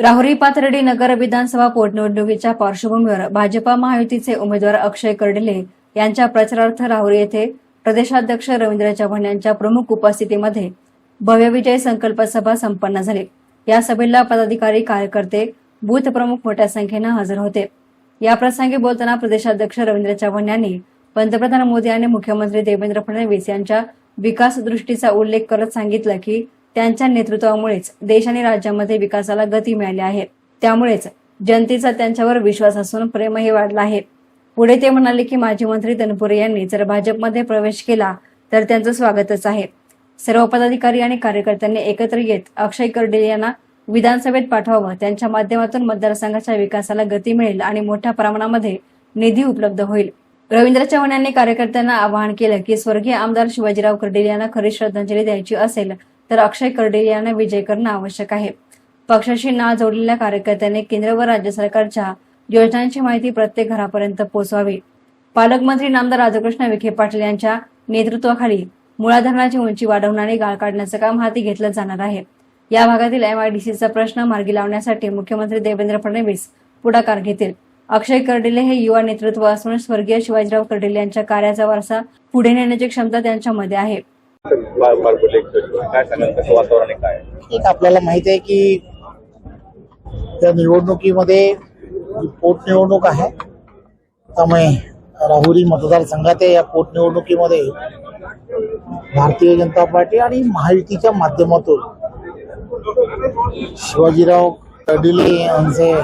राहुरी पाथर्डी नगर विधानसभा पोटनिवडणुकीच्या पार्श्वभूमीवर भाजपा महायुतीचे उमेदवार अक्षय कर्डिले यांच्या प्रचारार्थ राहुरी येथे प्रदेशाध्यक्ष रवींद्र चव्हाण यांच्या प्रमुख उपस्थितीमध्ये भव्य विजय संकल्प सभा संपन्न झाली। या सभेला पदाधिकारी, कार्यकर्ते, बूथ प्रमुख मोठ्या संख्येने हजर होते। या प्रसंगी बोलताना प्रदेशाध्यक्ष रवींद्र चव्हाण यांनी पंतप्रधान मोदी आणि मुख्यमंत्री देवेंद्र फडणवीस यांच्या विकास दृष्टीचा उल्लेख करत सांगितलं की त्यांच्या नेतृत्वामुळेच देश आणि राज्यामध्ये विकासाला गती मिळाली आहे। त्यामुळेच जनतेचा त्यांच्यावर विश्वास असून प्रेमही वाढला आहे। पुढे ते म्हणाले की माजी मंत्री तनपुरे यांनी जर भाजपमध्ये प्रवेश केला तर त्यांचं स्वागतच आहे। सर्व पदाधिकारी आणि कार्यकर्त्यांनी एकत्र येत अक्षय कर्डिले यांना विधानसभेत पाठवावं। त्यांच्या माध्यमातून मतदारसंघाच्या विकासाला गती मिळेल आणि मोठ्या प्रमाणामध्ये निधी उपलब्ध होईल। रवींद्र चव्हाण यांनी कार्यकर्त्यांना आवाहन केलं की स्वर्गीय आमदार शिवाजीराव कर्डिले यांना खरी श्रद्धांजली द्यायची असेल तर अक्षय कर्डिले यांना विजय करणं आवश्यक आहे। पक्षाशी नाळ जोडलेल्या कार्यकर्त्यांनी केंद्र व राज्य सरकारच्या योजनांची माहिती प्रत्येक घरापर्यंत पोहोचवावी। पालकमंत्री नामदार राधाकृष्ण विखे पाटील यांच्या नेतृत्वाखाली मुळा धरणाची उंची वाढवून आणि गाळ काढण्याचं काम हाती घेतलं जाणार आहे। या भागातील MIDCचा प्रश्न मार्गी लावण्यासाठी मुख्यमंत्री देवेंद्र फडणवीस पुढाकार घेतील। अक्षय कर्डिले हे युवा नेतृत्व असून स्वर्गीय शिवाजीराव कर्डिले यांच्या कार्याचा वारसा पुढे नेण्याची क्षमता त्यांच्यामध्ये आहे। एक आपल्याला माहिती आहे की त्या निवडणुकीमध्ये पोटनिवडणूक आहे, त्यामुळे राहुरी मतदारसंघात या पोटनिवडणुकीमध्ये भारतीय जनता पार्टी आणि महायुतीच्या माध्यमातून शिवाजीराव कर्डिले यांचे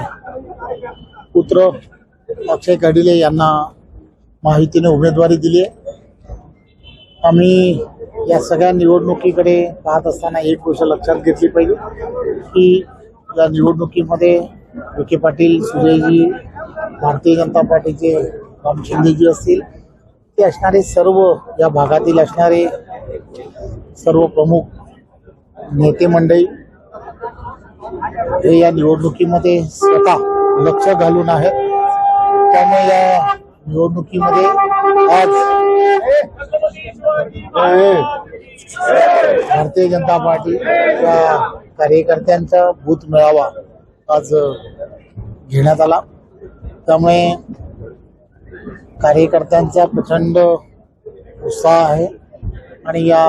पुत्र अक्षय कर्डिले यांना महायुतीने उमेदवारी दिली आहे। आम्ही या सगळ्या निवडणुकीकडे पाहत असताना एक गोष्ट लक्षात घेतली पाहिजे की या निवडणुकीमध्ये विखे पाटील, सुजयजी, भारतीय जनता पार्टीचे राम शिंदेजी असतील, ते असणारे सर्व या भागातील असणारे सर्व प्रमुख नेते मंडळी हे या निवडणुकीमध्ये स्वतः लक्ष घालून आहेत। त्यामुळे या निवडणुकीमध्ये आज भारतीय जनता पार्टीच्या कार्यकर्त्यांचा बूथ मेळावा आज घेण्यात आला। त्यामुळे कार्यकर्त्यांचा प्रचंड उत्साह आहे आणि या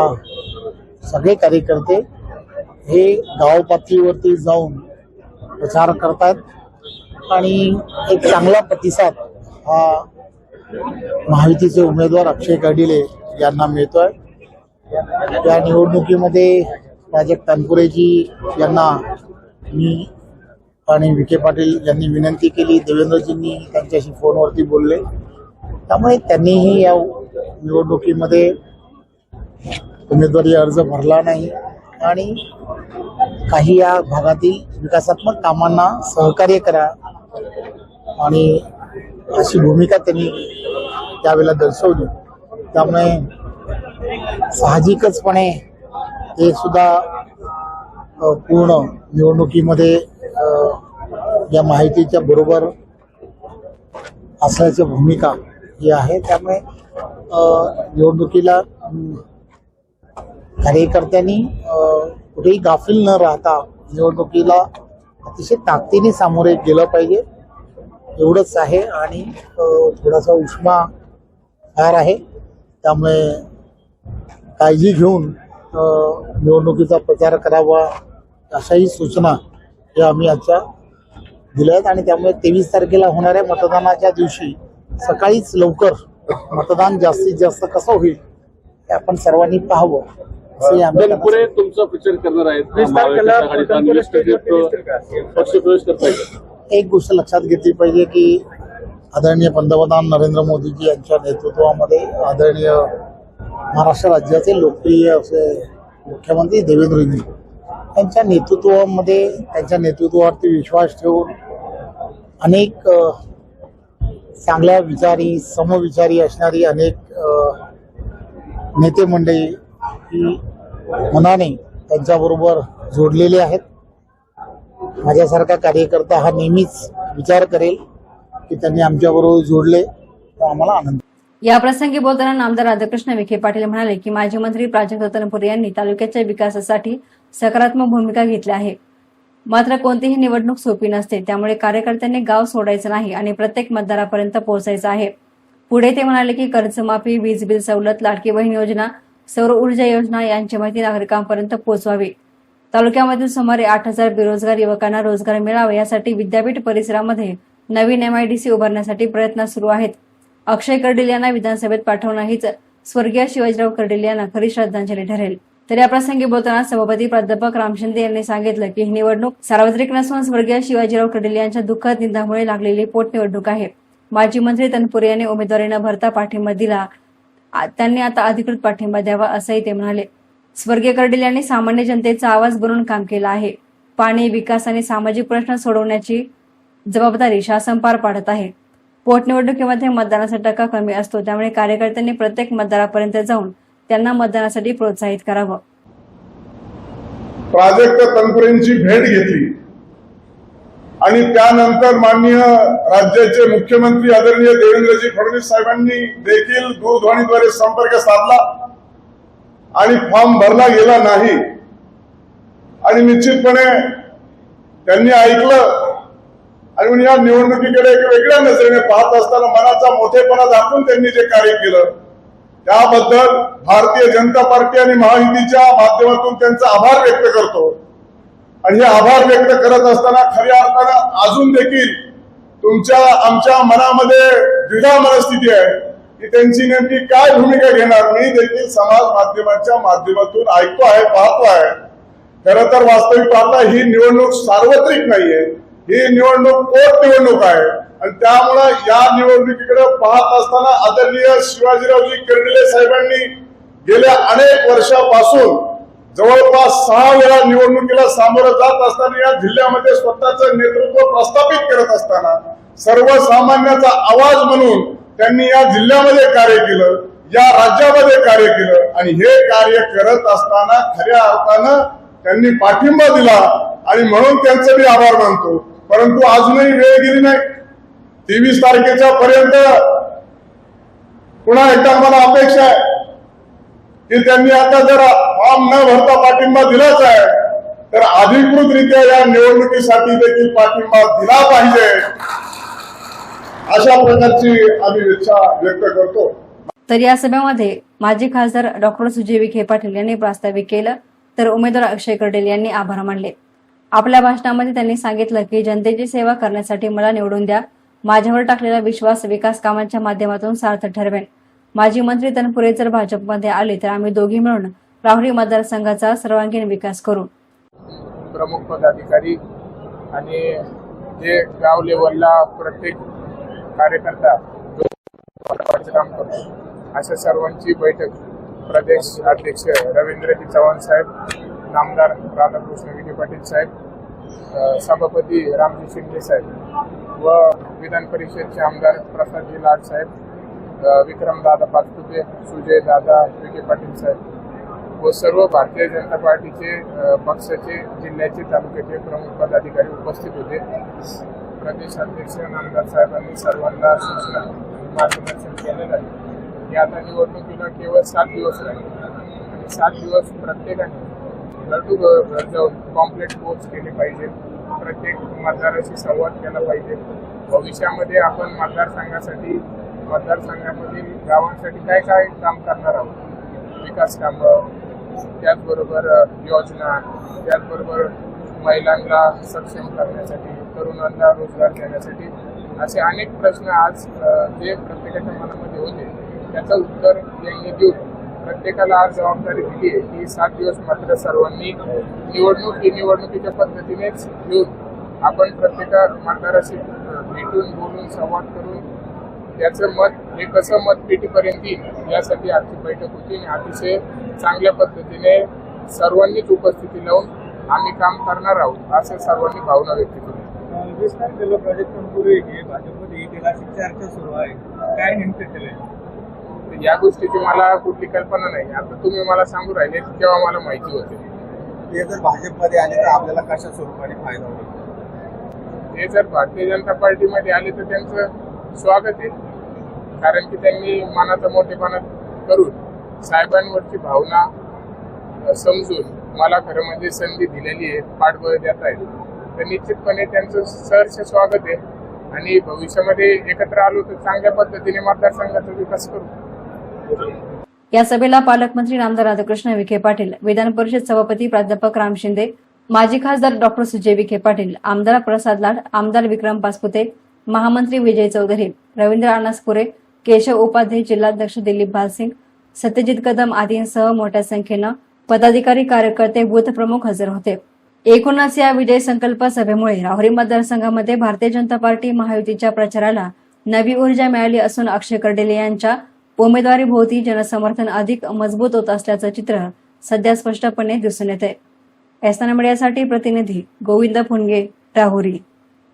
सगळे कार्यकर्ते हे गाव पातळीवरती जाऊन प्रचार करतात आणि एक चांगला प्रतिसाद हा महायुतीचे उमेदवार अक्षय कर्डिले यांना मिळतोय। या निवडणुकीमध्ये प्राजक्त तनपुरेजी यांना मी आणि विखे पाटील यांनी विनंती केली, देवेंद्रजींनी त्यांच्याशी फोनवरती बोलले, त्यामुळे त्यांनीही या निवडणुकीमध्ये उमेदवारी अर्ज भरला नाही आणि काही या भागातील विकासात्मक कामांना सहकार्य करा आणि अशी भूमिका त्यांनी त्यावेळेला दर्शवली। त्यामुळे साहजिकचपणे ते सुद्धा पूर्ण निवडणुकीमध्ये या माहितीच्या बरोबर असल्याची भूमिका ही आहे। त्यामुळे निवडणुकीला कार्यकर्त्यांनी कुठेही गाफील न राहता निवडणुकीला अतिशय ताकदीने सामोरे गेलं पाहिजे, एवढंच आहे। आणि थोडासा उष्मा फार आहे, त्यामुळे काळजी घेऊन निवडणुकीचा प्रचार करावा अशाही सूचना या आम्ही आजच्या दिल्या आहेत। आणि त्यामुळे 23 तारखेला होणाऱ्या मतदानाच्या दिवशी सकाळीच लवकर मतदान जास्तीत जास्त कसं होईल हे आपण सर्वांनी पाहावं असे आम्ही तुमचा प्रचार करणार आहेत। एक गोष्ट लक्षात घेतली पाहिजे की आदरणीय पंतप्रधान नरेंद्र मोदीजी यांच्या नेतृत्वामध्ये आदरणीय महाराष्ट्र राज्याचे लोकप्रिय असे मुख्यमंत्री देवेंद्रजी यांच्या नेतृत्वामध्ये, त्यांच्या नेतृत्वावरती विश्वास ठेवून अनेक चांगल्या विचारी, समविचारी असणारी अनेक नेते मंडळी ही मनाने त्यांच्याबरोबर जोडलेले आहेत। माझ्यासारखा कार्यकर्ता हा नेहमीच विचार करेल की त्यांनी आमच्याबरोबर जोडले तर आम्हाला आनंद। या प्रसंगी बोलताना नामदार राधाकृष्ण विखे पाटील म्हणाले की माजी मंत्री प्राजक्त तनपुरे यांनी तालुक्याच्या विकासासाठी सकारात्मक भूमिका घेतली आहे। मात्र कोणतीही निवडणूक सोपी नसते, त्यामुळे कार्यकर्त्यांनी गाव सोडायचं नाही आणि प्रत्येक मतदारापर्यंत पोहोचायचं आहे. पुढे ते म्हणाले की कर्जमाफी, वीज बिल सवलत, लाडकी बहीण योजना, सौर ऊर्जा योजना यांची माहिती नागरिकांपर्यंत पोहोचवावी. तालुक्यामधील सुमारे 8,000 बेरोजगार युवकांना रोजगार मिळावा यासाठी विद्यापीठ परिसरामध्ये नवीन MIDC उभारण्यासाठी प्रयत्न सुरू आहेत. अक्षय कर्डिल यांना विधानसभेत पाठवणं हीच स्वर्गीय शिवाजीराव कर्डिल यांना खरी श्रद्धांजली ठरेल. तर या प्रसंगी बोलताना सभापती प्राध्यापक राम शिंदे यांनी सांगितलं की ही निवडणूक सार्वत्रिक नसून स्वर्गीय शिवाजीराव कर्डिल यांच्या दुःखद निधनामुळे लागलेली पोटनिवडणूक आहे. माजी मंत्री तनपुरे यांनी उमेदवारी न भरता पाठिंबा दिला, त्यांनी आता अधिकृत पाठिंबा द्यावा असंही ते म्हणाले. स्वर्गीय कर्डिल यांनी सामान्य जनतेचा आवाज बनून काम केलं आहे. पाणी, विकास आणि सामाजिक प्रश्न सोडवण्याची जबाबदारी शासन पार पाडत आहे. पोटनिवडणुकीमध्ये मतदानाचा टक्का कमी असतो, त्यामुळे कार्यकर्त्यांनी प्रत्येक मतदारापर्यंत जाऊन त्यांना मतदानासाठी प्रोत्साहित करावं. प्राजक्त तनपुरेंची भेट घेतली आणि त्यानंतर माननीय राज्याचे मुख्यमंत्री आदरणीय देवेंद्रजी फडणवीस साहेबांनी देखील दूरध्वनीद्वारे संपर्क साधला आणि फॉर्म भरला गेला नाही आणि निश्चितपणे त्यांनी ऐकलं आणि म्हणून या निवडणुकीकडे एक वेगळ्या नजरेने पाहत असताना मनाचा मोठेपणा दाखवून त्यांनी जे कार्य केलं त्याबद्दल भारतीय जनता पार्टी आणि महायुतीच्या माध्यमातून त्यांचा आभार व्यक्त करतो. आणि हे आभार व्यक्त करत असताना खऱ्या अर्थानं अजून देखील आमच्या मनामध्ये द्विधा मनस्थिती आहे की त्यांची नेमकी काय भूमिका घेणार. मी देखील समाज माध्यमाच्या माध्यमातून ऐकतो आहे, पाहतो आहे. खरं तर वास्तविक पाहता ही निवडणूक सार्वत्रिक नाहीये, ही निवडणूक पोटनिवडणूक आहे आणि त्यामुळे या निवडणुकीकडे पाहत असताना आदरणीय शिवाजीरावजी कर्डिले साहेबांनी गेल्या अनेक वर्षापासून जवळपास 6 वेळा निवडणुकीला सामोरं जात असताना या जिल्ह्यामध्ये स्वतःचं नेतृत्व प्रस्थापित करत असताना सर्वसामान्याचा आवाज म्हणून त्यांनी या जिल्ह्यामध्ये कार्य केलं, या राज्यामध्ये कार्य केलं आणि हे कार्य करत असताना खऱ्या अर्थानं त्यांनी पाठिंबा दिला आणि म्हणून त्यांचे मी आभार मानतो. परंतु अजूनही वेळ गेली नाही. 23 तारखेच्या पर्यंत पुन्हा एकदा मला अपेक्षा आहे की त्यांनी आता जर फॉर्म न भरता पाठिंबा दिलाच आहे तर अधिकृतरित्या या निवडणुकीसाठी देखील पाठिंबा दिला पाहिजे, अशा प्रकारची आम्ही इच्छा व्यक्त करतो. तर या सभेमध्ये माजी खासदार डॉक्टर सुजय विखे पाटील यांनी प्रास्ताविक केलं, तर उमेदवार अक्षय कर्डिल यांनी आभार मानले. आपल्या भाषणामध्ये त्यांनी सांगितलं की जनतेची सेवा करण्यासाठी मला निवडून द्या. माझ्यावर टाकलेला विश्वास विकास कामांच्या माध्यमातून सार्थ ठरवेन. माजी मंत्री तनपुरे जर भाजपमध्ये आले तर आम्ही दोघी मिळून राहुरी मतदारसंघाचा सर्वांगीण विकास करू. प्रमुख पदाधिकारी आणि जे गाव लेवलला प्रत्येक कार्यकर्ता काम करतो अशा सर्वांची बैठक प्रदेश अध्यक्ष रवींद्रजी चव्हाण साहेब, नामदार राधाकृष्ण विखे पाटील साहेब, सभापती रामजी शिंदे साहेब व विधान परिषदचे आमदार प्रसादजी लाड साहेब, विक्रमदादा पाचपुते, सुजय दादा विखे पाटील साहेब व सर्व भारतीय जनता पार्टीचे पक्षाचे जिल्ह्याचे तालुक्याचे प्रमुख पदाधिकारी उपस्थित होते. प्रदेशाध्यक्ष नामदार साहेबांनी सर्वांना सूचना मार्गदर्शन केलेलं आहे की आता निवडणुकीला केवळ 7 दिवस राहिले आणि 7 दिवस प्रत्येकाने घर टू घर जाऊन कॉम्प्लेट पोच केले पाहिजे, प्रत्येक मतदाराशी संवाद केला पाहिजे. भविष्यामध्ये आपण मतदारसंघामधील गावांसाठी काय काय काम करणार आहोत, विकास कामं, त्याचबरोबर योजना, त्याचबरोबर महिलांना सक्षम करण्यासाठी, तरुणांना रोजगार देण्यासाठी असे अनेक प्रश्न आज जे प्रत्येकाच्या मनामध्ये होते त्याचं उत्तर यांनी देऊन प्रत्येकाला आज जबाबदारी दिली आहे की 7 दिवस मात्र सर्वांनी निवडणुकीच्या पद्धतीनेच घेऊन आपण प्रत्येक मतदाराशी भेटून बोलून संवाद करून त्याचं मत हे कसं मतपेटीपर्यंत येईल यासाठी आजची बैठक होती आणि अतिशय चांगल्या पद्धतीने सर्वांनीच उपस्थिती लावून आम्ही काम करणार आहोत असं सर्वांनी भावना व्यक्त केली. भाजपमध्ये चर्चा सुरू आहे, काय नेमकं केलंय या गोष्टीची मला कुठली कल्पना नाही. आता तुम्ही मला सांगू राहिले तेव्हा मला माहिती होते. ते जर भाजपमध्ये आले तर आपल्याला कशा स्वरूपाने फायदा होईल? ते जर भारतीय जनता पार्टीमध्ये आले तर त्यांचं स्वागत आहे, कारण की त्यांनी मनाचा मोठेपणा करून साहेबांवरची भावना समजून मला खरं म्हणजे संधी दिलेली आहे, पाठबळ देत आहेत. तर निश्चितपणे त्यांचं सहर्ष स्वागत आहे आणि भविष्यामध्ये एकत्र आलो तर चांगल्या पद्धतीने मतदारसंघाचा विकास करू. या सभेला पालकमंत्री नामदार राधाकृष्ण विखे पाटील, विधान परिषद सभापती प्राध्यापक राम शिंदे, माजी खासदार डॉक्टर सुजय विखे पाटील, आमदार प्रसाद लाड, आमदार विक्रम पाचपुते, महामंत्री विजय चौधरी, रवींद्र अनासपुरे, केशव उपाध्याय, जिल्हाध्यक्ष दिलीप भालसिंग, सत्यजित कदम आदींसह मोठ्या संख्येनं पदाधिकारी, कार्यकर्ते, बूथ प्रमुख हजर होते. एकूणच या विजय संकल्प सभेमुळे राहुरी मतदारसंघामध्ये भारतीय जनता पार्टी महायुतीच्या प्रचाराला नवी ऊर्जा मिळाली असून अक्षय कर्डिले यांच्या उमेदवारी भोवती जनसमर्थन अधिक मजबूत होत असल्याचं चित्र सध्या स्पष्टपणे दिसून येते. एसएन मीडियासाठी प्रतिनिधी गोविंद फुनगे, राहुरी.